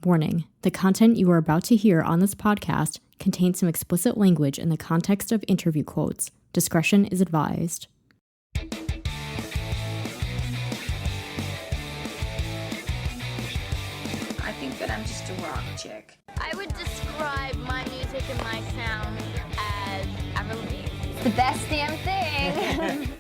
Warning: the content you are about to hear on this podcast contains some explicit language in the context of interview quotes. Discretion is advised. I think that I'm just a rock chick. I would describe my music and my sound as Avril. It's the best damn thing.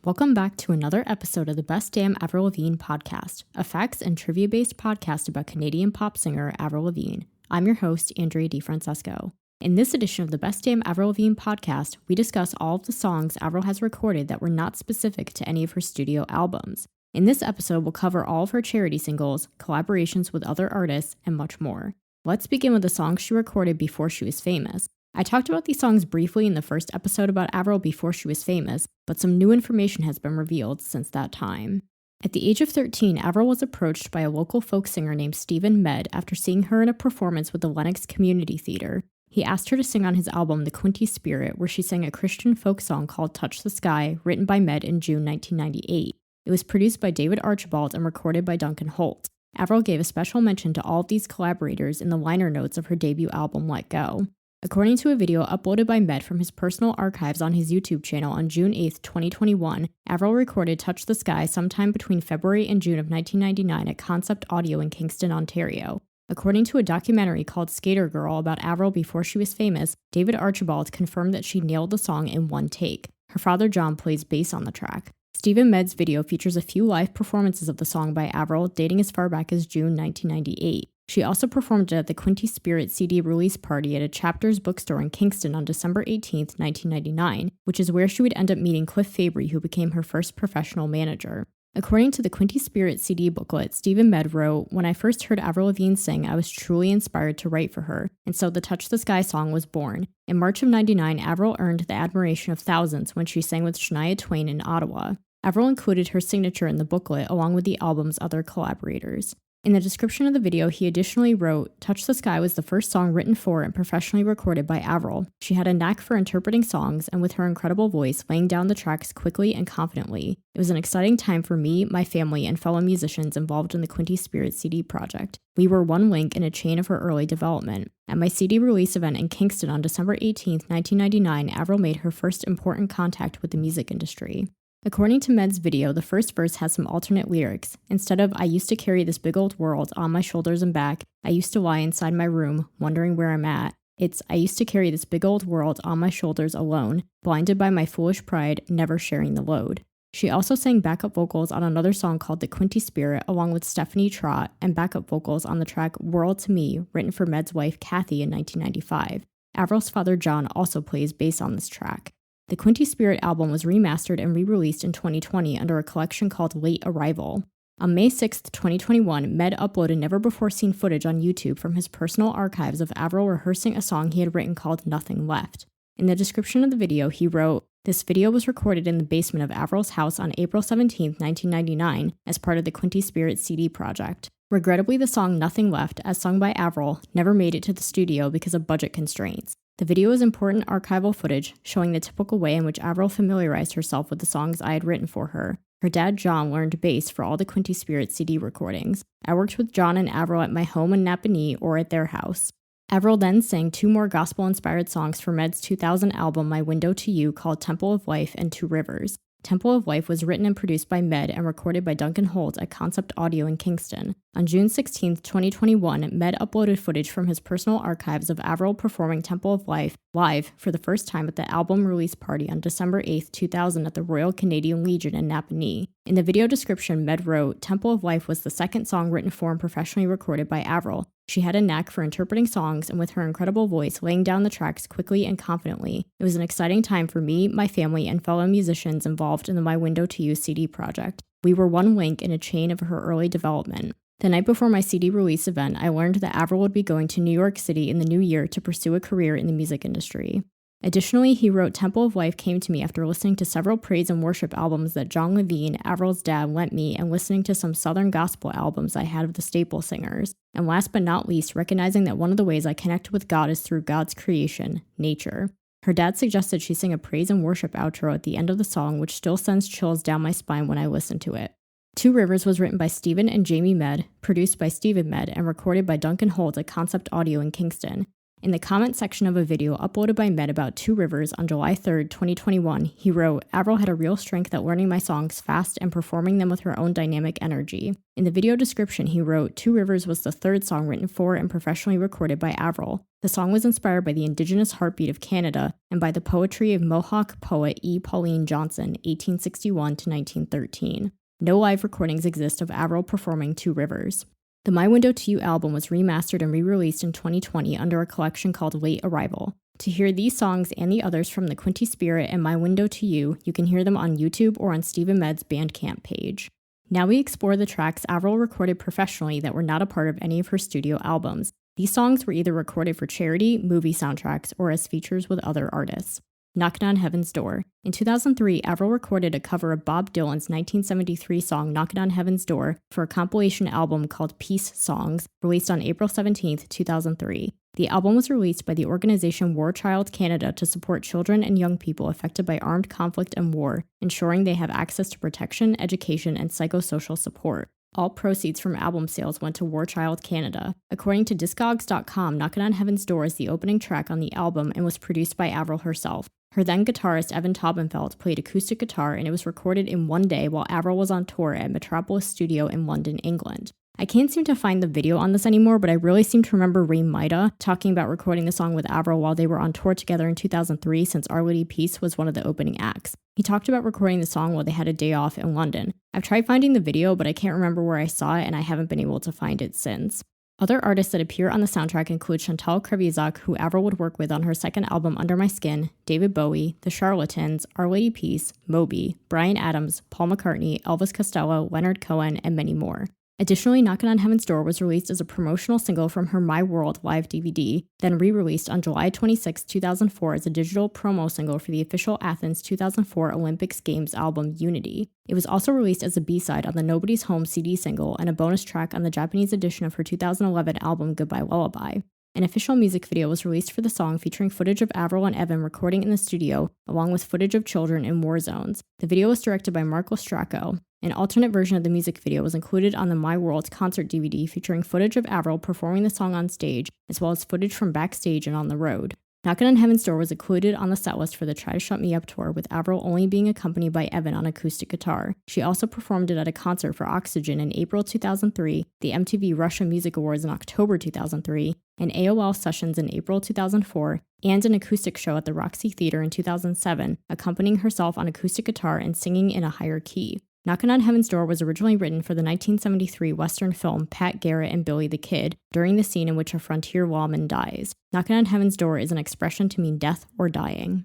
Welcome back to another episode of the Best Damn Avril Lavigne podcast, a facts and trivia-based podcast about Canadian pop singer Avril Lavigne. I'm your host, Andrea DiFrancesco. In this edition of the Best Damn Avril Lavigne podcast, we discuss all of the songs Avril has recorded that were not specific to any of her studio albums. In this episode, we'll cover all of her charity singles, collaborations with other artists, and much more. Let's begin with the songs she recorded before she was famous. I talked about these songs briefly in the first episode about Avril before she was famous, but some new information has been revealed since that time. At the age of 13, Avril was approached by a local folk singer named Stephen Med after seeing her in a performance with the Lenox Community Theater. He asked her to sing on his album The Quinty Spirit, where she sang a Christian folk song called Touch the Sky, written by Med in June 1998. It was produced by David Archibald and recorded by Duncan Holt. Avril gave a special mention to all of these collaborators in the liner notes of her debut album Let Go. According to a video uploaded by Med from his personal archives on his YouTube channel on June 8, 2021, Avril recorded Touch the Sky sometime between February and June of 1999 at Concept Audio in Kingston, Ontario. According to a documentary called Skater Girl about Avril before she was famous, David Archibald confirmed that she nailed the song in one take. Her father John plays bass on the track. Stephen Med's video features a few live performances of the song by Avril dating as far back as June 1998. She also performed it at the Quinty Spirit CD release party at a Chapters bookstore in Kingston on December 18, 1999, which is where she would end up meeting Cliff Fabry, who became her first professional manager. According to the Quinty Spirit CD booklet, Stephen Med wrote, "When I first heard Avril Lavigne sing, I was truly inspired to write for her, and so the Touch the Sky song was born. In March of '99, Avril earned the admiration of thousands when she sang with Shania Twain in Ottawa." Avril included her signature in the booklet along with the album's other collaborators. In the description of the video, he additionally wrote, "Touch the Sky was the first song written for and professionally recorded by Avril. She had a knack for interpreting songs, and with her incredible voice, laying down the tracks quickly and confidently. It was an exciting time for me, my family, and fellow musicians involved in the Quinty Spirit CD project. We were one link in a chain of her early development. At my CD release event in Kingston on December 18, 1999, Avril made her first important contact with the music industry." According to Med's video, the first verse has some alternate lyrics. Instead of "I used to carry this big old world on my shoulders and back, I used to lie inside my room, wondering where I'm at," it's "I used to carry this big old world on my shoulders alone, blinded by my foolish pride, never sharing the load." She also sang backup vocals on another song called The Quinty Spirit along with Stephanie Trott, and backup vocals on the track World to Me, written for Med's wife Kathy in 1995. Avril's father John also plays bass on this track. The Quinty Spirit album was remastered and re-released in 2020 under a collection called Late Arrival. On May 6, 2021, Med uploaded never-before-seen footage on YouTube from his personal archives of Avril rehearsing a song he had written called Nothing Left. In the description of the video, he wrote, "This video was recorded in the basement of Avril's house on April 17, 1999, as part of the Quinty Spirit CD project. Regrettably, the song Nothing Left, as sung by Avril, never made it to the studio because of budget constraints. The video is important archival footage showing the typical way in which Avril familiarized herself with the songs I had written for her. Her dad, John, learned bass for all the Quinty Spirit CD recordings. I worked with John and Avril at my home in Napanee or at their house." Avril then sang two more gospel-inspired songs for Med's 2000 album My Window to You called Temple of Life and Two Rivers. Temple of Life was written and produced by Med and recorded by Duncan Holt at Concept Audio in Kingston. On June 16, 2021, Med uploaded footage from his personal archives of Avril performing Temple of Life live for the first time at the album release party on December 8, 2000 at the Royal Canadian Legion in Napanee. In the video description, Med wrote, "Temple of Life was the second song written for and professionally recorded by Avril. She had a knack for interpreting songs, and with her incredible voice, laying down the tracks quickly and confidently. It was an exciting time for me, my family, and fellow musicians involved in the My Window to You CD project. We were one link in a chain of her early development. The night before my CD release event, I learned that Avril would be going to New York City in the new year to pursue a career in the music industry." Additionally, he wrote, "Temple of Life came to me after listening to several praise and worship albums that John Levine, Avril's dad, lent me, and listening to some Southern gospel albums I had of the staple singers. And last but not least, recognizing that one of the ways I connect with God is through God's creation, nature." Her dad suggested she sing a praise and worship outro at the end of the song, which still sends chills down my spine when I listen to it. Two Rivers was written by Stephen and Jamie Med, produced by Stephen Med, and recorded by Duncan Holt at Concept Audio in Kingston. In the comment section of a video uploaded by Med about Two Rivers on July 3, 2021, he wrote, "Avril had a real strength at learning my songs fast and performing them with her own dynamic energy." In the video description, he wrote, "Two Rivers was the third song written for and professionally recorded by Avril. The song was inspired by the indigenous heartbeat of Canada and by the poetry of Mohawk poet E. Pauline Johnson, 1861 to 1913. No live recordings exist of Avril performing Two Rivers." The My Window to You album was remastered and re-released in 2020 under a collection called Late Arrival. To hear these songs and the others from the Quinty Spirit and My Window to You, you can hear them on YouTube or on Stephen Med's Bandcamp page. Now we explore the tracks Avril recorded professionally that were not a part of any of her studio albums. These songs were either recorded for charity, movie soundtracks, or as features with other artists. Knockin' on Heaven's Door. In 2003, Avril recorded a cover of Bob Dylan's 1973 song Knockin' on Heaven's Door for a compilation album called Peace Songs, released on April 17, 2003. The album was released by the organization War Child Canada to support children and young people affected by armed conflict and war, ensuring they have access to protection, education, and psychosocial support. All proceeds from album sales went to War Child Canada. According to Discogs.com, Knockin' on Heaven's Door is the opening track on the album and was produced by Avril herself. Her then guitarist Evan Taubenfeld played acoustic guitar, and it was recorded in one day while Avril was on tour at Metropolis Studio in London, England. I can't seem to find the video on this anymore, but I really seem to remember Ray Maida talking about recording the song with Avril while they were on tour together in 2003, since Our Lady Peace was one of the opening acts. He talked about recording the song while they had a day off in London. I've tried finding the video, but I can't remember where I saw it, and I haven't been able to find it since. Other artists that appear on the soundtrack include Chantal Kreviazuk, who Avril would work with on her second album Under My Skin, David Bowie, The Charlatans, Our Lady Peace, Moby, Bryan Adams, Paul McCartney, Elvis Costello, Leonard Cohen, and many more. Additionally, Knockin' on Heaven's Door was released as a promotional single from her My World live DVD, then re-released on July 26, 2004 as a digital promo single for the official Athens 2004 Olympics Games album Unity. It was also released as a B-side on the Nobody's Home CD single and a bonus track on the Japanese edition of her 2011 album Goodbye Lullaby. An official music video was released for the song featuring footage of Avril and Evan recording in the studio, along with footage of children in war zones. The video was directed by Marco Stracco. An alternate version of the music video was included on the My World concert DVD featuring footage of Avril performing the song on stage, as well as footage from backstage and on the road. Knockin' on Heaven's Door was included on the setlist for the Try to Shut Me Up tour, with Avril only being accompanied by Evan on acoustic guitar. She also performed it at a concert for Oxygen in April 2003, the MTV Russia Music Awards in October 2003, an AOL Sessions in April 2004, and an acoustic show at the Roxy Theater in 2007, accompanying herself on acoustic guitar and singing in a higher key. Knockin' on Heaven's Door was originally written for the 1973 Western film Pat Garrett and Billy the Kid, during the scene in which a frontier lawman dies. Knockin' on Heaven's Door is an expression to mean death or dying.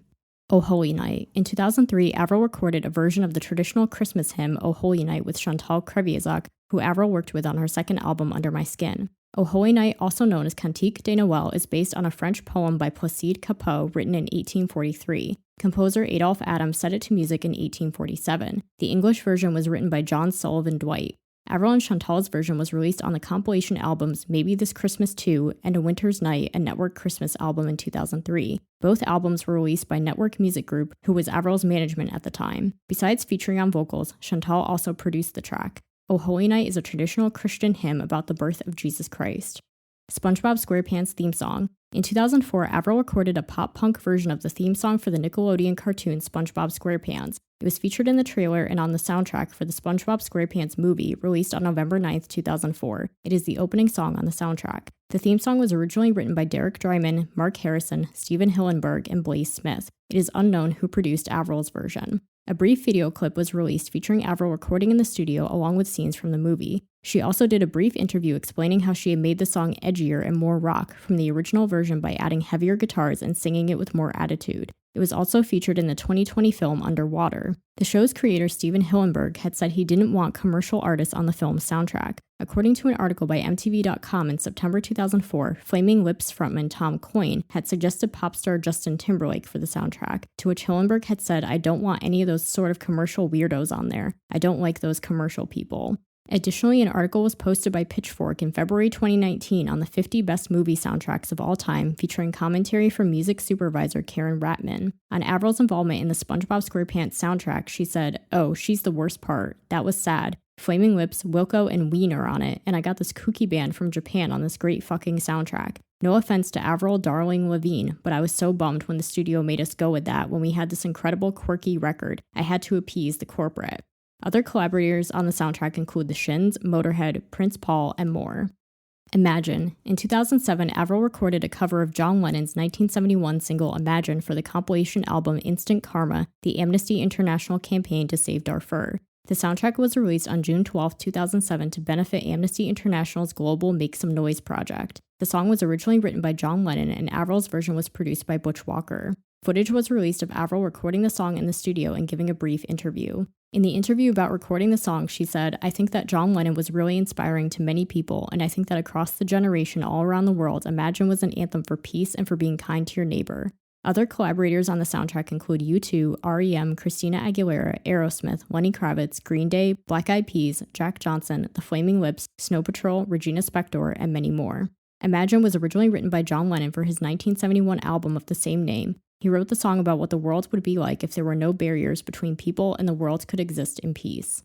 O Holy Night. In 2003, Avril recorded a version of the traditional Christmas hymn O Holy Night with Chantal Kreviazuk, who Avril worked with on her second album Under My Skin. O Holy Night, also known as Cantique de Noël, is based on a French poem by Placide Cappeau written in 1843. Composer Adolphe Adams set it to music in 1847. The English version was written by John Sullivan Dwight. Avril and Chantal's version was released on the compilation albums Maybe This Christmas Too and A Winter's Night, a Network Christmas album in 2003. Both albums were released by Network Music Group, who was Avril's management at the time. Besides featuring on vocals, Chantal also produced the track. O Holy Night is a traditional Christian hymn about the birth of Jesus Christ. SpongeBob SquarePants theme song. In 2004, Avril recorded a pop-punk version of the theme song for the Nickelodeon cartoon SpongeBob SquarePants. It was featured in the trailer and on the soundtrack for the SpongeBob SquarePants movie, released on November 9, 2004. It is the opening song on the soundtrack. The theme song was originally written by Derek Dryman, Mark Harrison, Stephen Hillenburg, and Blaze Smith. It is unknown who produced Avril's version. A brief video clip was released featuring Avril recording in the studio along with scenes from the movie. She also did a brief interview explaining how she had made the song edgier and more rock from the original version by adding heavier guitars and singing it with more attitude. It was also featured in the 2020 film Underwater. The show's creator, Stephen Hillenburg, had said he didn't want commercial artists on the film's soundtrack. According to an article by MTV.com in September 2004, Flaming Lips frontman Tom Coyne had suggested pop star Justin Timberlake for the soundtrack, to which Hillenburg had said, "I don't want any of those sort of commercial weirdos on there. I don't like those commercial people." Additionally, an article was posted by Pitchfork in February 2019 on the 50 best movie soundtracks of all time, featuring commentary from music supervisor Karen Ratman. On Avril's involvement in the SpongeBob SquarePants soundtrack, she said, "Oh, she's the worst part. That was sad. Flaming Lips, Wilco, and Ween are on it, and I got this kooky band from Japan on this great fucking soundtrack. No offense to Avril Darling Lavigne, but I was so bummed when the studio made us go with that when we had this incredible quirky record. I had to appease the corporate." Other collaborators on the soundtrack include The Shins, Motorhead, Prince Paul, and more. Imagine. In 2007, Avril recorded a cover of John Lennon's 1971 single Imagine for the compilation album Instant Karma, the Amnesty International campaign to save Darfur. The soundtrack was released on June 12, 2007 to benefit Amnesty International's global Make Some Noise project. The song was originally written by John Lennon, and Avril's version was produced by Butch Walker. Footage was released of Avril recording the song in the studio and giving a brief interview. In the interview about recording the song, she said, "I think that John Lennon was really inspiring to many people, and I think that across the generation all around the world, Imagine was an anthem for peace and for being kind to your neighbor." Other collaborators on the soundtrack include U2, REM, Christina Aguilera, Aerosmith, Lenny Kravitz, Green Day, Black Eyed Peas, Jack Johnson, The Flaming Lips, Snow Patrol, Regina Spektor, and many more. Imagine was originally written by John Lennon for his 1971 album of the same name. He wrote the song about what the world would be like if there were no barriers between people and the world could exist in peace.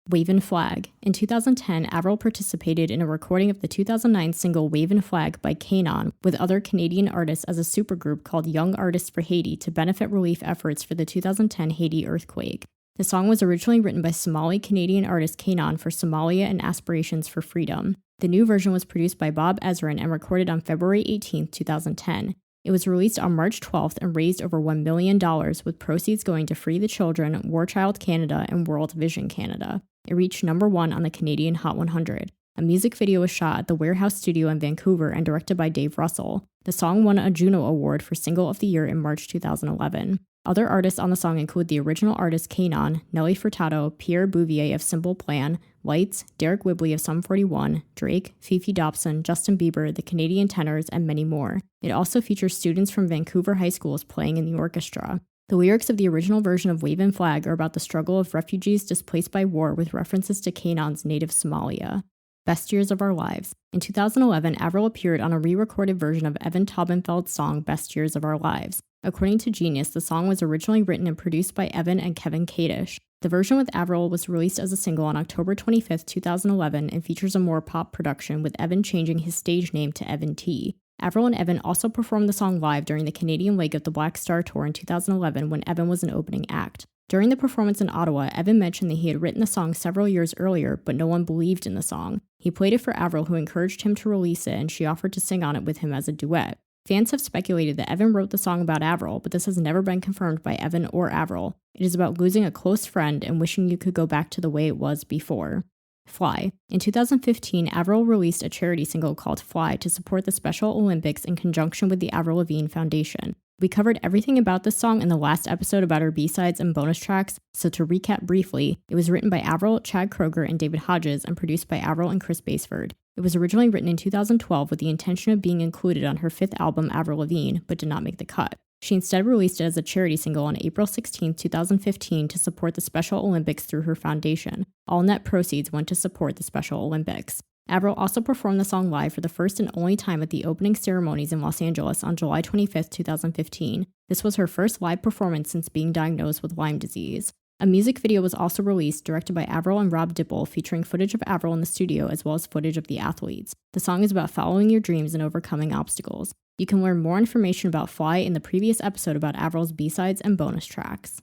Wavin' Flag. In 2010, Avril participated in a recording of the 2009 single Wavin' Flag by Kanon with other Canadian artists as a supergroup called Young Artists for Haiti to benefit relief efforts for the 2010 Haiti earthquake. The song was originally written by Somali-Canadian artist Kanon for Somalia and Aspirations for Freedom. The new version was produced by Bob Ezrin and recorded on February 18, 2010. It was released on March 12th and raised over $1 million, with proceeds going to Free the Children, War Child Canada, and World Vision Canada. It reached number 1 on the Canadian Hot 100. A music video was shot at the Warehouse Studio in Vancouver and directed by Dave Russell. The song won a Juno Award for Single of the Year in March 2011. Other artists on the song include the original artist Kanon, Nelly Furtado, Pierre Bouvier of Simple Plan, Lights, Derek Whibley of Sum 41, Drake, Fifi Dobson, Justin Bieber, the Canadian Tenors, and many more. It also features students from Vancouver high schools playing in the orchestra. The lyrics of the original version of Wavin' Flag are about the struggle of refugees displaced by war with references to Kanon's native Somalia. Best Years of Our Lives. In 2011, Avril appeared on a re-recorded version of Evan Taubenfeld's song Best Years of Our Lives. According to Genius, the song was originally written and produced by Evan and Kevin Kadish. The version with Avril was released as a single on October 25, 2011, and features a more pop production, with Evan changing his stage name to Evan T. Avril and Evan also performed the song live during the Canadian leg of the Black Star Tour in 2011 when Evan was an opening act. During the performance in Ottawa, Evan mentioned that he had written the song several years earlier, but no one believed in the song. He played it for Avril, who encouraged him to release it, and she offered to sing on it with him as a duet. Fans have speculated that Evan wrote the song about Avril, but this has never been confirmed by Evan or Avril. It is about losing a close friend and wishing you could go back to the way it was before. Fly. In 2015, Avril released a charity single called Fly to support the Special Olympics in conjunction with the Avril Lavigne Foundation. We covered everything about this song in the last episode about her B-sides and bonus tracks, so to recap briefly, it was written by Avril, Chad Kroeger, and David Hodges, and produced by Avril and Chris Baseford. It was originally written in 2012 with the intention of being included on her 5th album, Avril Lavigne, but did not make the cut. She instead released it as a charity single on April 16, 2015 to support the Special Olympics through her foundation. All net proceeds went to support the Special Olympics. Avril also performed the song live for the first and only time at the opening ceremonies in Los Angeles on July 25, 2015. This was her first live performance since being diagnosed with Lyme disease. A music video was also released, directed by Avril and Rob Dipple, featuring footage of Avril in the studio as well as footage of the athletes. The song is about following your dreams and overcoming obstacles. You can learn more information about Fly in the previous episode about Avril's B-sides and bonus tracks.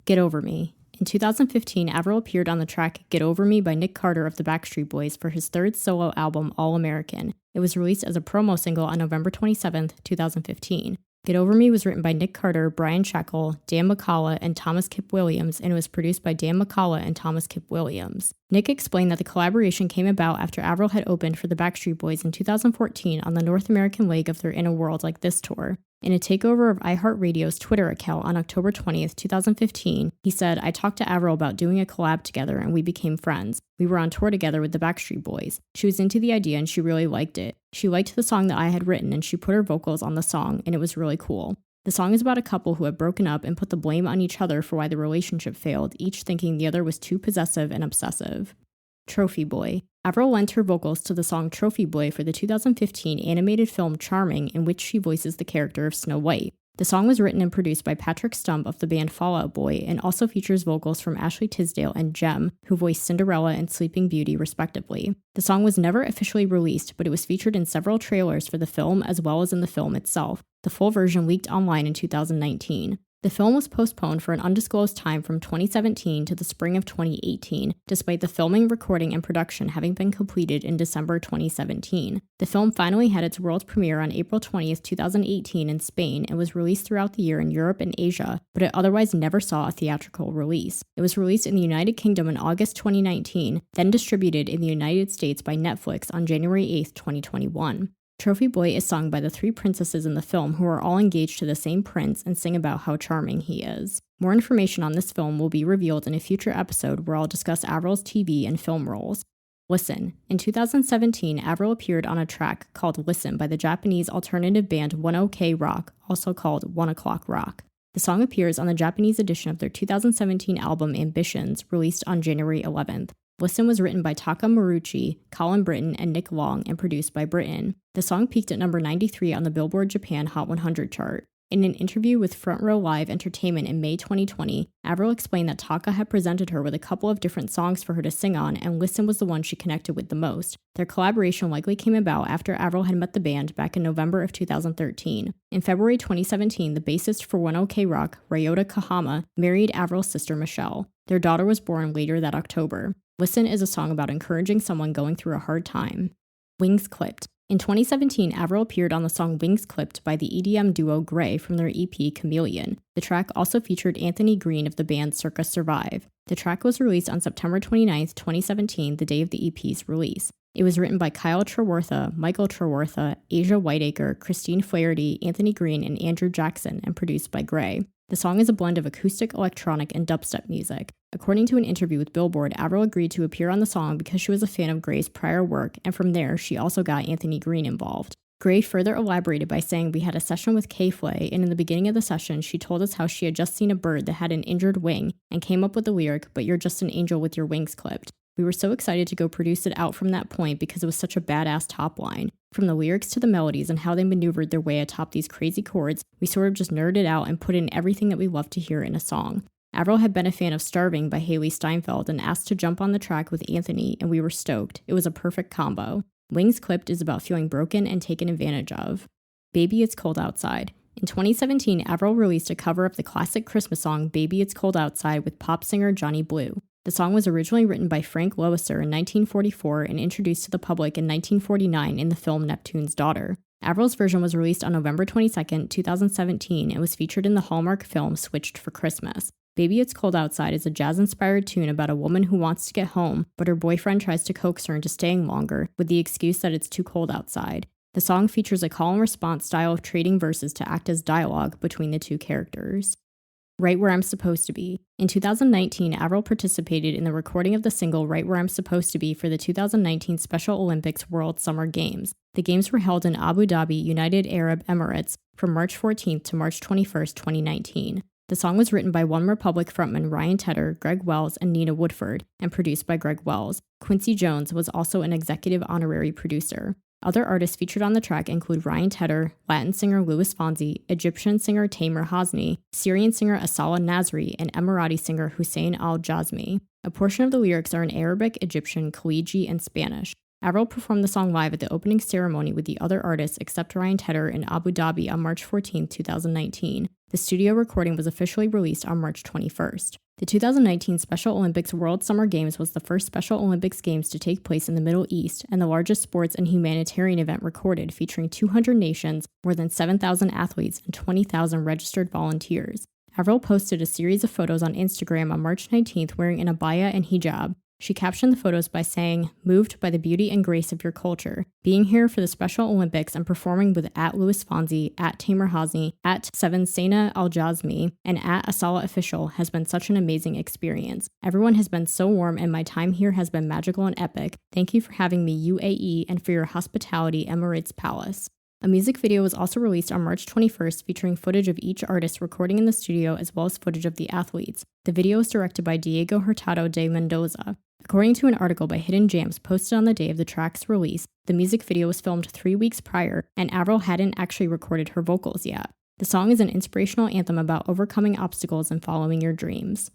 Get Over Me. In 2015, Avril appeared on the track Get Over Me by Nick Carter of the Backstreet Boys for his 3rd solo album, All American. It was released as a promo single on November 27, 2015. Get Over Me was written by Nick Carter, Brian Shackle, Dan McCullough, and Thomas Kip Williams, and it was produced by Dan McCullough and Thomas Kip Williams. Nick explained that the collaboration came about after Avril had opened for the Backstreet Boys in 2014 on the North American leg of their In a World Like This tour. In a takeover of iHeartRadio's Twitter account on October 20th, 2015, he said, "I talked to Avril about doing a collab together and we became friends. We were on tour together with the Backstreet Boys. She was into the idea and she really liked it. She liked the song that I had written and she put her vocals on the song and it was really cool." The song is about a couple who have broken up and put the blame on each other for why the relationship failed, each thinking the other was too possessive and obsessive. Trophy Boy. Avril lent her vocals to the song Trophy Boy for the 2015 animated film Charming, in which she voices the character of Snow White. The song was written and produced by Patrick Stump of the band Fall Out Boy and also features vocals from Ashley Tisdale and Jem, who voiced Cinderella and Sleeping Beauty respectively. The song was never officially released, but it was featured in several trailers for the film as well as in the film itself. The full version leaked online in 2019. The film was postponed for an undisclosed time from 2017 to the spring of 2018, despite the filming, recording, and production having been completed in December 2017. The film finally had its world premiere on April 20, 2018 in Spain and was released throughout the year in Europe and Asia, but it otherwise never saw a theatrical release. It was released in the United Kingdom in August 2019, then distributed in the United States by Netflix on January 8, 2021. Trophy Boy is sung by the three princesses in the film who are all engaged to the same prince and sing about how charming he is. More information on this film will be revealed in a future episode where I'll discuss Avril's TV and film roles. Listen. In 2017, Avril appeared on a track called Listen by the Japanese alternative band 1OK Rock, also called 1 O'Clock Rock. The song appears on the Japanese edition of their 2017 album Ambitions, released on January 11th. Listen was written by Taka Marucci, Colin Britton, and Nick Long, and produced by Britton. The song peaked at number 93 on the Billboard Japan Hot 100 chart. In an interview with Front Row Live Entertainment in May 2020, Avril explained that Taka had presented her with a couple of different songs for her to sing on, and Listen was the one she connected with the most. Their collaboration likely came about after Avril had met the band back in November of 2013. In February 2017, the bassist for 1OK Rock, Ryota Kahama, married Avril's sister Michelle. Their daughter was born later that October. Listen is a song about encouraging someone going through a hard time. Wings Clipped. In 2017, Avril appeared on the song Wings Clipped by the EDM duo Grey from their EP Chameleon. The track also featured Anthony Green of the band Circa Survive. The track was released on September 29, 2017, the day of the EP's release. It was written by Kyle Trewortha, Michael Trewortha, Asia Whiteacre, Christine Flaherty, Anthony Green, and Andrew Jackson, and produced by Grey. The song is a blend of acoustic, electronic, and dubstep music. According to an interview with Billboard, Avril agreed to appear on the song because she was a fan of Grey's prior work, and from there, she also got Anthony Green involved. Grey further elaborated by saying, "We had a session with K-Flay, and in the beginning of the session, she told us how she had just seen a bird that had an injured wing, and came up with the lyric, 'But you're just an angel with your wings clipped.' We were so excited to go produce it out from that point because it was such a badass top line. From the lyrics to the melodies and how they maneuvered their way atop these crazy chords, we sort of just nerded out and put in everything that we love to hear in a song." Avril had been a fan of Starving by Haley Steinfeld and asked to jump on the track with Anthony, and we were stoked. It was a perfect combo. Wings Clipped is about feeling broken and taken advantage of. Baby It's Cold Outside. In 2017, Avril released a cover of the classic Christmas song Baby It's Cold Outside with pop singer Johnny Blue. The song was originally written by Frank Loesser in 1944 and introduced to the public in 1949 in the film Neptune's Daughter. Avril's version was released on November 22, 2017, and was featured in the Hallmark film Switched for Christmas. Baby It's Cold Outside is a jazz-inspired tune about a woman who wants to get home, but her boyfriend tries to coax her into staying longer with the excuse that it's too cold outside. The song features a call-and-response style of trading verses to act as dialogue between the two characters. Right Where I'm Supposed to Be. In 2019, Avril participated in the recording of the single Right Where I'm Supposed to Be for the 2019 Special Olympics World Summer Games. The games were held in Abu Dhabi, United Arab Emirates, from March 14th to March 21st, 2019. The song was written by One Republic frontman Ryan Tedder, Greg Wells, and Nina Woodford, and produced by Greg Wells. Quincy Jones was also an executive honorary producer. Other artists featured on the track include Ryan Tedder, Latin singer Louis Fonsi, Egyptian singer Tamer Hasni, Syrian singer Asala Nasri, and Emirati singer Hussein Al-Jazmi. A portion of the lyrics are in Arabic, Egyptian, Khaliji, and Spanish. Avril performed the song live at the opening ceremony with the other artists except Ryan Tedder in Abu Dhabi on March 14, 2019. The studio recording was officially released on March 21st. The 2019 Special Olympics World Summer Games was the first Special Olympics Games to take place in the Middle East and the largest sports and humanitarian event recorded, featuring 200 nations, more than 7,000 athletes, and 20,000 registered volunteers. Avril posted a series of photos on Instagram on March 19th wearing an abaya and hijab. She captioned the photos by saying, "Moved by the beauty and grace of your culture. Being here for the Special Olympics and performing with @Louis Fonsi, @Tamer Hasni, @7 Al-Jazmi, and @Asala Official has been such an amazing experience. Everyone has been so warm and my time here has been magical and epic. Thank you for having me UAE and for your hospitality Emirates Palace." A music video was also released on March 21st featuring footage of each artist recording in the studio as well as footage of the athletes. The video was directed by Diego Hurtado de Mendoza. According to an article by Hidden Gems posted on the day of the track's release, the music video was filmed 3 weeks prior, and Avril hadn't actually recorded her vocals yet. The song is an inspirational anthem about overcoming obstacles and following your dreams.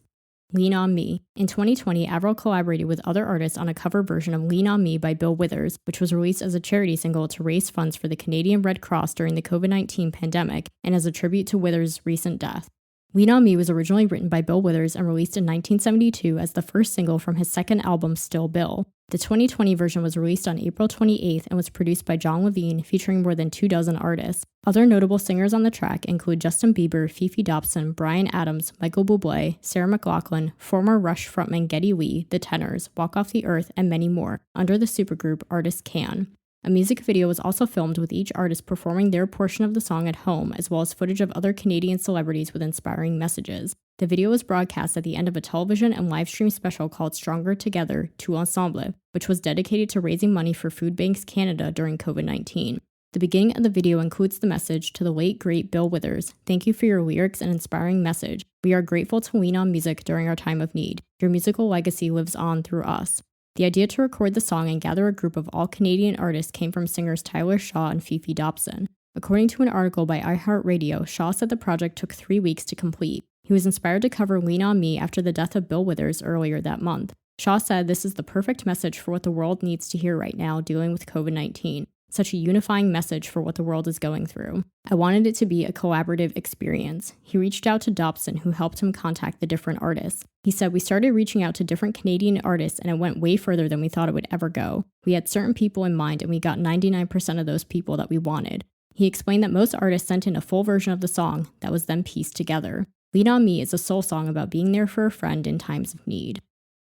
Lean on Me. In 2020, Avril collaborated with other artists on a cover version of Lean on Me by Bill Withers, which was released as a charity single to raise funds for the Canadian Red Cross during the COVID-19 pandemic and as a tribute to Withers' recent death. Lean on Me was originally written by Bill Withers and released in 1972 as the first single from his second album, Still Bill. The 2020 version was released on April 28th and was produced by John Levine, featuring more than 24 artists. Other notable singers on the track include Justin Bieber, Fifi Dobson, Bryan Adams, Michael Bublé, Sarah McLachlan, former Rush frontman Geddy Lee, The Tenors, Walk Off the Earth, and many more, under the supergroup Artist Can. A music video was also filmed with each artist performing their portion of the song at home, as well as footage of other Canadian celebrities with inspiring messages. The video was broadcast at the end of a television and live stream special called Stronger Together, Tout Ensemble, which was dedicated to raising money for Food Banks Canada during COVID-19. The beginning of the video includes the message to the late, great Bill Withers. Thank you for your lyrics and inspiring message. We are grateful to lean on music during our time of need. Your musical legacy lives on through us. The idea to record the song and gather a group of all Canadian artists came from singers Tyler Shaw and Fifi Dobson. According to an article by iHeartRadio, Shaw said the project took 3 weeks to complete. He was inspired to cover Lean on Me after the death of Bill Withers earlier that month. Shaw said, "This is the perfect message for what the world needs to hear right now dealing with COVID-19. Such a unifying message for what the world is going through. I wanted it to be a collaborative experience." He reached out to Dobson, who helped him contact the different artists. He said, "We started reaching out to different Canadian artists and it went way further than we thought it would ever go. We had certain people in mind and we got 99% of those people that we wanted." He explained that most artists sent in a full version of the song that was then pieced together. Lean on Me is a soul song about being there for a friend in times of need.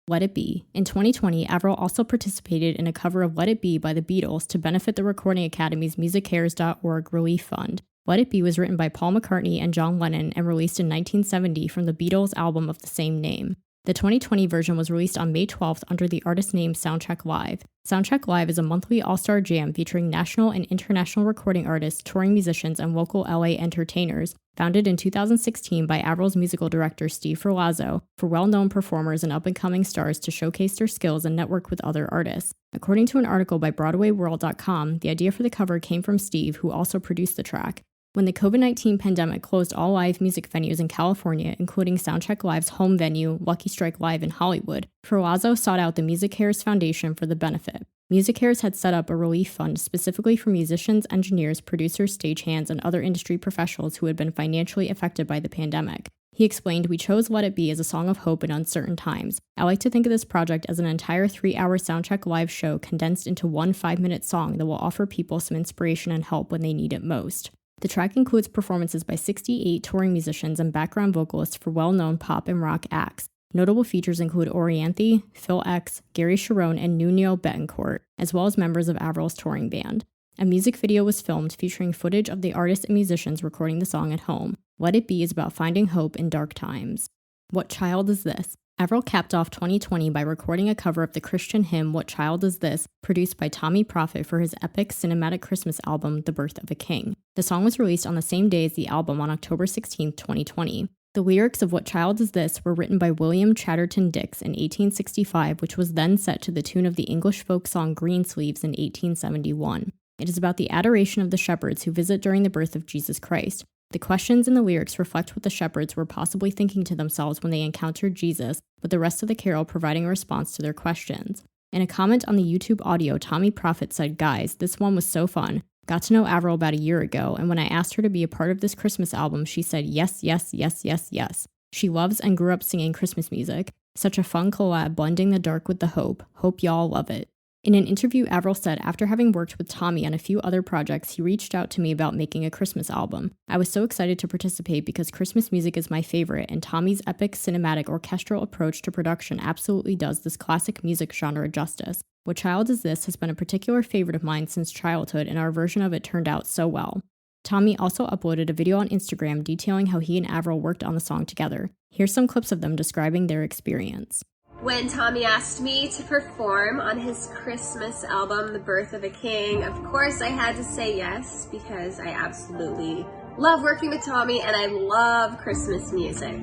Let It Be. In 2020, Avril also participated in a cover of Let It Be by the Beatles to benefit the Recording Academy's MusicCares.org relief fund. Let It Be was written by Paul McCartney and John Lennon and released in 1970 from the Beatles' album of the same name. The 2020 version was released on May 12th under the artist name Soundcheck Live. Soundcheck Live is a monthly all-star jam featuring national and international recording artists, touring musicians, and local LA entertainers, founded in 2016 by Avril's musical director Steve Ferlazzo, for well-known performers and up-and-coming stars to showcase their skills and network with other artists. According to an article by BroadwayWorld.com, the idea for the cover came from Steve, who also produced the track. When the COVID-19 pandemic closed all live music venues in California, including Soundcheck Live's home venue, Lucky Strike Live in Hollywood, Ferlazzo sought out the MusicCares Foundation for the benefit. MusicCares had set up a relief fund specifically for musicians, engineers, producers, stagehands, and other industry professionals who had been financially affected by the pandemic. He explained, "We chose Let It Be as a song of hope in uncertain times. I like to think of this project as an entire 3-hour Soundcheck Live show condensed into one 5-minute song that will offer people some inspiration and help when they need it most." The track includes performances by 68 touring musicians and background vocalists for well-known pop and rock acts. Notable features include Orianthi, Phil X, Gary Sharon, and Nuno Betancourt, as well as members of Avril's touring band. A music video was filmed featuring footage of the artists and musicians recording the song at home. Let It Be is about finding hope in dark times. What Child Is This? Avril capped off 2020 by recording a cover of the Christian hymn What Child Is This, produced by Tommy Prophet for his epic cinematic Christmas album, The Birth of a King. The song was released on the same day as the album on October 16, 2020. The lyrics of What Child Is This were written by William Chatterton Dix in 1865, which was then set to the tune of the English folk song Greensleeves in 1871. It is about the adoration of the shepherds who visit during the birth of Jesus Christ. The questions in the lyrics reflect what the shepherds were possibly thinking to themselves when they encountered Jesus, with the rest of the carol providing a response to their questions. In a comment on the YouTube audio, Tommy Prophet said, "Guys, this one was so fun. Got to know Avril about a year ago, and when I asked her to be a part of this Christmas album, she said yes, yes, yes, yes, yes. She loves and grew up singing Christmas music. Such a fun collab blending the dark with the hope. Hope y'all love it." In an interview, Avril said, "After having worked with Tommy on a few other projects, he reached out to me about making a Christmas album. I was so excited to participate because Christmas music is my favorite, and Tommy's epic cinematic orchestral approach to production absolutely does this classic music genre justice. What Child Is This has been a particular favorite of mine since childhood, and our version of it turned out so well." Tommy also uploaded a video on Instagram detailing how he and Avril worked on the song together. Here's some clips of them describing their experience. When Tommy asked me to perform on his Christmas album, The Birth of a King, of course I had to say yes because I absolutely love working with Tommy and I love Christmas music.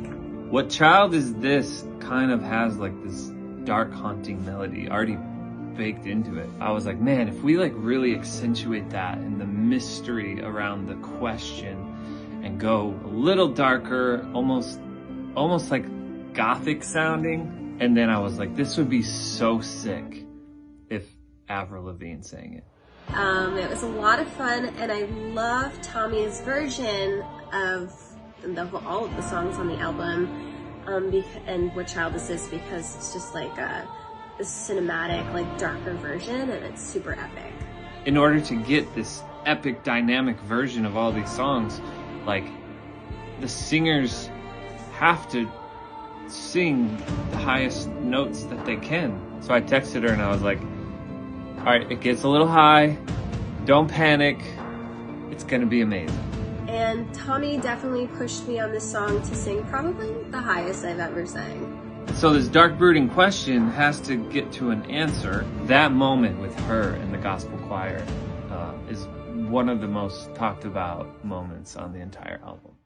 What Child Is This kind of has like this dark haunting melody already baked into it. I was like, man, if we like really accentuate that and the mystery around the question and go a little darker, almost like gothic sounding. And then I was like, this would be so sick if Avril Lavigne sang it. It was a lot of fun, and I love Tommy's version of all of the songs on the album, and What Child Is This, because it's just like a cinematic, like darker version, and it's super epic. In order to get this epic, dynamic version of all these songs, like the singers have to sing the highest notes that they can. So I texted her and I was like, all right, it gets a little high. Don't panic. It's gonna be amazing. And Tommy definitely pushed me on this song to sing probably the highest I've ever sang. So this dark brooding question has to get to an answer. That moment with her and the gospel choir is one of the most talked about moments on the entire album.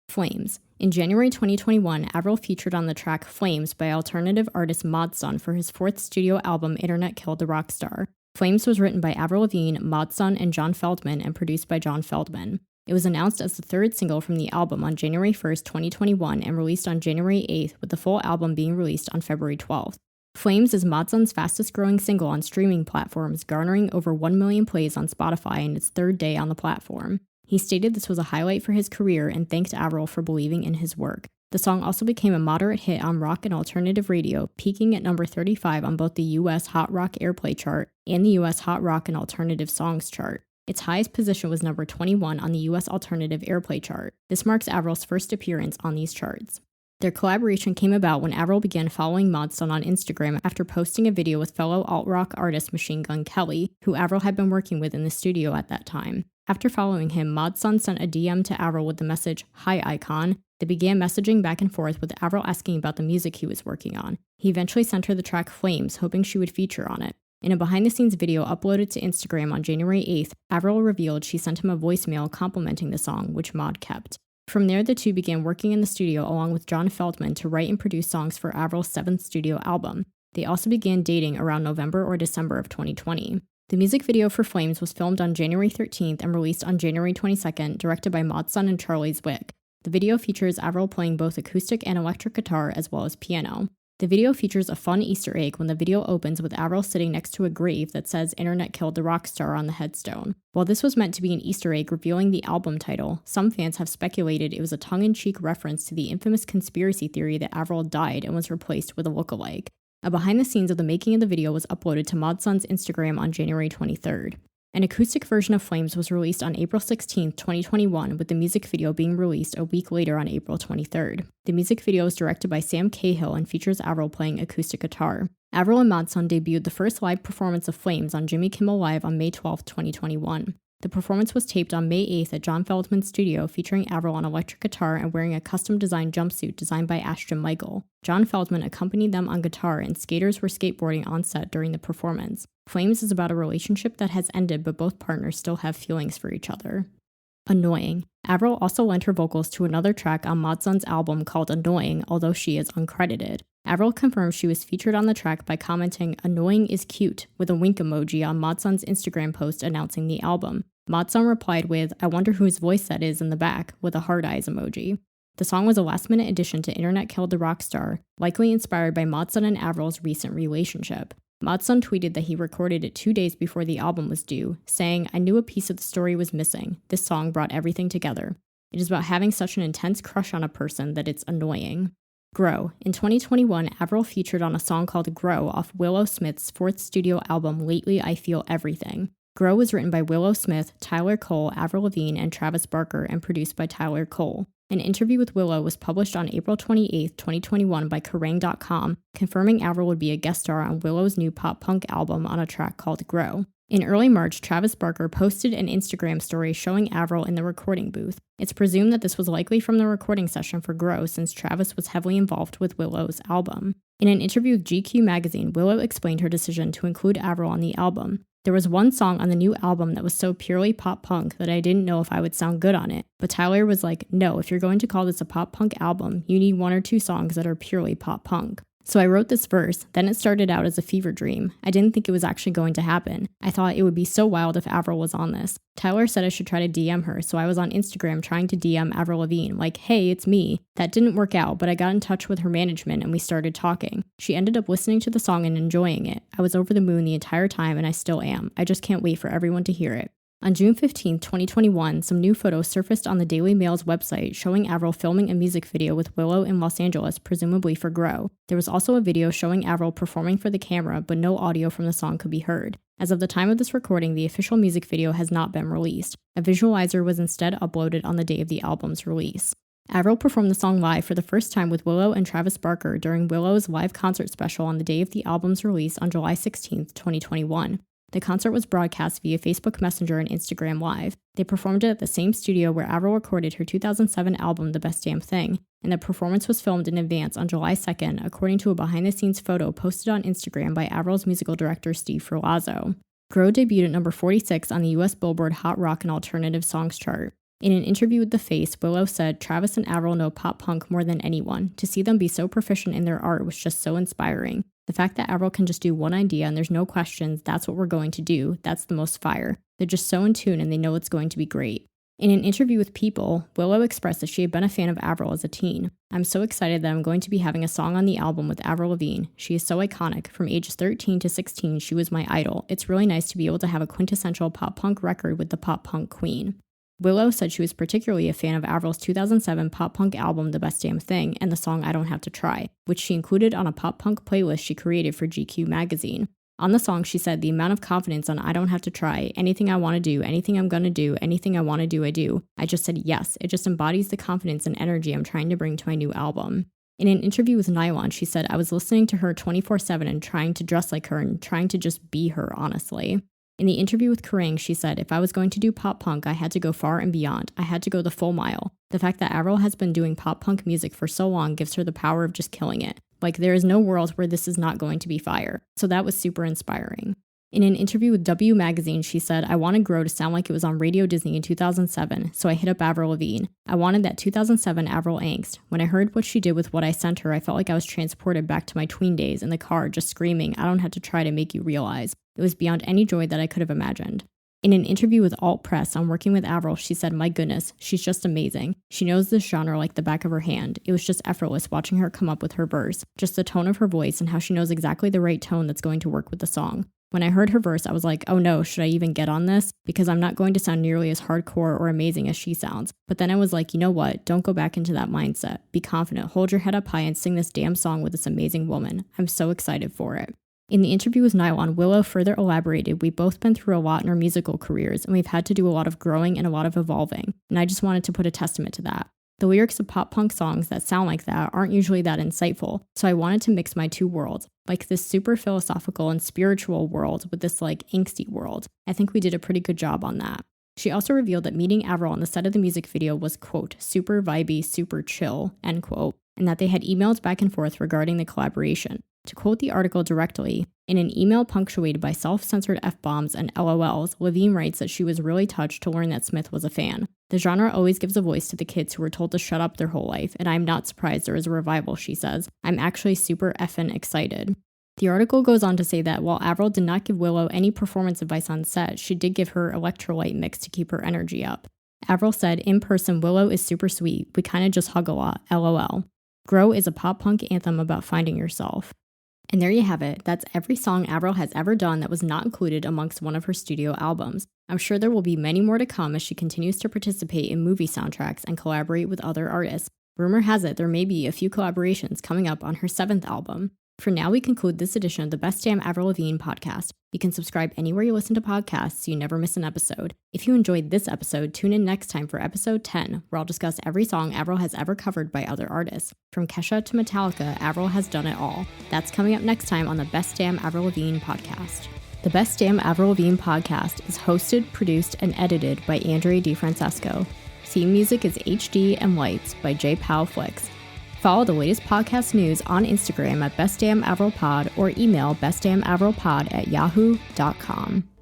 Flames. In January 2021, Avril featured on the track Flames by alternative artist Modson for his fourth studio album, Internet Killed the Rock Star. Flames was written by Avril Lavigne, Modson, and John Feldman, and produced by John Feldman. It was announced as the third single from the album on January 1st, 2021, and released on January 8th, with the full album being released on February 12th. Flames is Modson's fastest-growing single on streaming platforms, garnering over 1 million plays on Spotify in its third day on the platform. He stated this was a highlight for his career and thanked Avril for believing in his work. The song also became a moderate hit on rock and alternative radio, peaking at number 35 on both the U.S. Hot Rock Airplay chart and the U.S. Hot Rock and Alternative Songs chart. Its highest position was number 21 on the U.S. Alternative Airplay chart. This marks Avril's first appearance on these charts. Their collaboration came about when Avril began following Modson on Instagram after posting a video with fellow alt-rock artist Machine Gun Kelly, who Avril had been working with in the studio at that time. After following him, Modson sent a DM to Avril with the message, "Hi Icon." They began messaging back and forth with Avril asking about the music he was working on. He eventually sent her the track Flames, hoping she would feature on it. In a behind-the-scenes video uploaded to Instagram on January 8th, Avril revealed she sent him a voicemail complimenting the song, which Mod kept. From there, the two began working in the studio along with John Feldman to write and produce songs for Avril's seventh studio album. They also began dating around November or December of 2020. The music video for Flames was filmed on January 13th and released on January 22nd, directed by Modson and Charlie Zwick. The video features Avril playing both acoustic and electric guitar as well as piano. The video features a fun Easter egg when the video opens with Avril sitting next to a grave that says "Internet Killed the Rock Star" on the headstone. While this was meant to be an Easter egg revealing the album title, some fans have speculated it was a tongue-in-cheek reference to the infamous conspiracy theory that Avril died and was replaced with a lookalike. A behind-the-scenes of the making of the video was uploaded to Modson's Instagram on January 23rd. An acoustic version of Flames was released on April 16, 2021, with the music video being released a week later on April 23rd. The music video is directed by Sam Cahill and features Avril playing acoustic guitar. Avril and Modson debuted the first live performance of Flames on Jimmy Kimmel Live on May 12, 2021. The performance was taped on May 8th at John Feldman's studio, featuring Avril on electric guitar and wearing a custom-designed jumpsuit designed by Ashton Michael. John Feldman accompanied them on guitar, and skaters were skateboarding on set during the performance. Flames is about a relationship that has ended, but both partners still have feelings for each other. Annoying. Avril also lent her vocals to another track on Modson's album called Annoying, although she is uncredited. Avril confirmed she was featured on the track by commenting, "Annoying is cute," with a wink emoji on Modson's Instagram post announcing the album. Modson replied with, "I wonder whose voice that is in the back," with a hard eyes emoji. The song was a last-minute addition to Internet Killed the Rock Star, likely inspired by Modson and Avril's recent relationship. Modson tweeted that he recorded it 2 days before the album was due, saying, "I knew a piece of the story was missing. This song brought everything together. It is about having such an intense crush on a person that it's annoying." Grow. In 2021, Avril featured on a song called Grow off Willow Smith's fourth studio album, Lately I Feel Everything. Grow was written by Willow Smith, Tyler Cole, Avril Lavigne, and Travis Barker, and produced by Tyler Cole. An interview with Willow was published on April 28, 2021 by Kerrang.com, confirming Avril would be a guest star on Willow's new pop-punk album on a track called Grow. In early March, Travis Barker posted an Instagram story showing Avril in the recording booth. It's presumed that this was likely from the recording session for Grow, since Travis was heavily involved with Willow's album. In an interview with GQ magazine, Willow explained her decision to include Avril on the album. There was one song on the new album that was so purely pop punk that I didn't know if I would sound good on it, but Tyler was like, no, if you're going to call this a pop punk album, you need 1 or 2 songs that are purely pop punk. So I wrote this verse, then it started out as a fever dream. I didn't think it was actually going to happen. I thought it would be so wild if Avril was on this. Tyler said I should try to DM her, so I was on Instagram trying to DM Avril Lavigne, like, hey, it's me. That didn't work out, but I got in touch with her management and we started talking. She ended up listening to the song and enjoying it. I was over the moon the entire time and I still am. I just can't wait for everyone to hear it. On June 15, 2021, some new photos surfaced on the Daily Mail's website showing Avril filming a music video with Willow in Los Angeles, presumably for Grow. There was also a video showing Avril performing for the camera, but no audio from the song could be heard. As of the time of this recording, the official music video has not been released. A visualizer was instead uploaded on the day of the album's release. Avril performed the song live for the first time with Willow and Travis Barker during Willow's live concert special on the day of the album's release on July 16, 2021. The concert was broadcast via Facebook Messenger and Instagram Live. They performed it at the same studio where Avril recorded her 2007 album, The Best Damn Thing, and the performance was filmed in advance on July 2nd, according to a behind-the-scenes photo posted on Instagram by Avril's musical director, Steve Ferlazzo. Grow debuted at number 46 on the US Billboard Hot Rock and Alternative Songs chart. In an interview with The Face, Willow said, Travis and Avril know pop punk more than anyone. To see them be so proficient in their art was just so inspiring. The fact that Avril can just do one idea and there's no questions, that's what we're going to do, that's the most fire. They're just so in tune and they know it's going to be great. In an interview with People, Willow expressed that she had been a fan of Avril as a teen. I'm so excited that I'm going to be having a song on the album with Avril Lavigne. She is so iconic. From ages 13 to 16, she was my idol. It's really nice to be able to have a quintessential pop punk record with the pop punk queen. Willow said she was particularly a fan of Avril's 2007 pop punk album The Best Damn Thing and the song I Don't Have to Try, which she included on a pop punk playlist she created for GQ magazine. On the song, she said, the amount of confidence on I Don't Have to Try, anything I want to do, anything I'm going to do, anything I want to do, I do. I just said yes. It just embodies the confidence and energy I'm trying to bring to my new album. In an interview with Nylon, she said, I was listening to her 24/7 and trying to dress like her and trying to just be her, honestly. In the interview with Kerrang, she said, if I was going to do pop punk, I had to go far and beyond. I had to go the full mile. The fact that Avril has been doing pop punk music for so long gives her the power of just killing it. Like, there is no world where this is not going to be fire. So that was super inspiring. In an interview with W Magazine, she said, I wanted Grow to sound like it was on Radio Disney in 2007, so I hit up Avril Lavigne. I wanted that 2007 Avril angst. When I heard what she did with what I sent her, I felt like I was transported back to my tween days in the car, just screaming, I don't have to try to make you realize. It was beyond any joy that I could have imagined. In an interview with Alt Press on working with Avril, she said, my goodness, she's just amazing. She knows this genre like the back of her hand. It was just effortless watching her come up with her verse, just the tone of her voice and how she knows exactly the right tone that's going to work with the song. When I heard her verse, I was like, oh no, should I even get on this? Because I'm not going to sound nearly as hardcore or amazing as she sounds. But then I was like, you know what? Don't go back into that mindset. Be confident, hold your head up high and sing this damn song with this amazing woman. I'm so excited for it. In the interview with Nylon, Willow further elaborated, we've both been through a lot in our musical careers, and we've had to do a lot of growing and a lot of evolving, and I just wanted to put a testament to that. The lyrics of pop punk songs that sound like that aren't usually that insightful, so I wanted to mix my two worlds, like this super philosophical and spiritual world with this like angsty world. I think we did a pretty good job on that. She also revealed that meeting Avril on the set of the music video was, quote, super vibey, super chill, end quote, and that they had emailed back and forth regarding the collaboration. To quote the article directly, in an email punctuated by self-censored F-bombs and LOLs, Lavigne writes that she was really touched to learn that Smith was a fan. The genre always gives a voice to the kids who were told to shut up their whole life, and I'm not surprised there is a revival, she says. I'm actually super effing excited. The article goes on to say that while Avril did not give Willow any performance advice on set, she did give her electrolyte mix to keep her energy up. Avril said, in person, Willow is super sweet. We kind of just hug a lot, LOL. Grow is a pop punk anthem about finding yourself. And there you have it. That's every song Avril has ever done that was not included amongst one of her studio albums. I'm sure there will be many more to come as she continues to participate in movie soundtracks and collaborate with other artists. Rumor has it there may be a few collaborations coming up on her 7th album. For now, we conclude this edition of the Best Damn Avril Lavigne podcast. You can subscribe anywhere you listen to podcasts so you never miss an episode. If you enjoyed this episode, tune in next time for episode 10, where I'll discuss every song Avril has ever covered by other artists. From Kesha to Metallica, Avril has done it all. That's coming up next time on the Best Damn Avril Lavigne podcast. The Best Damn Avril Lavigne podcast is hosted, produced, and edited by Andrea DiFrancesco. Theme music is HD and Lights by J. Powell Flicks. Follow the latest podcast news on Instagram at bestdamnavrilpod or email bestdamnavrilpod@yahoo.com.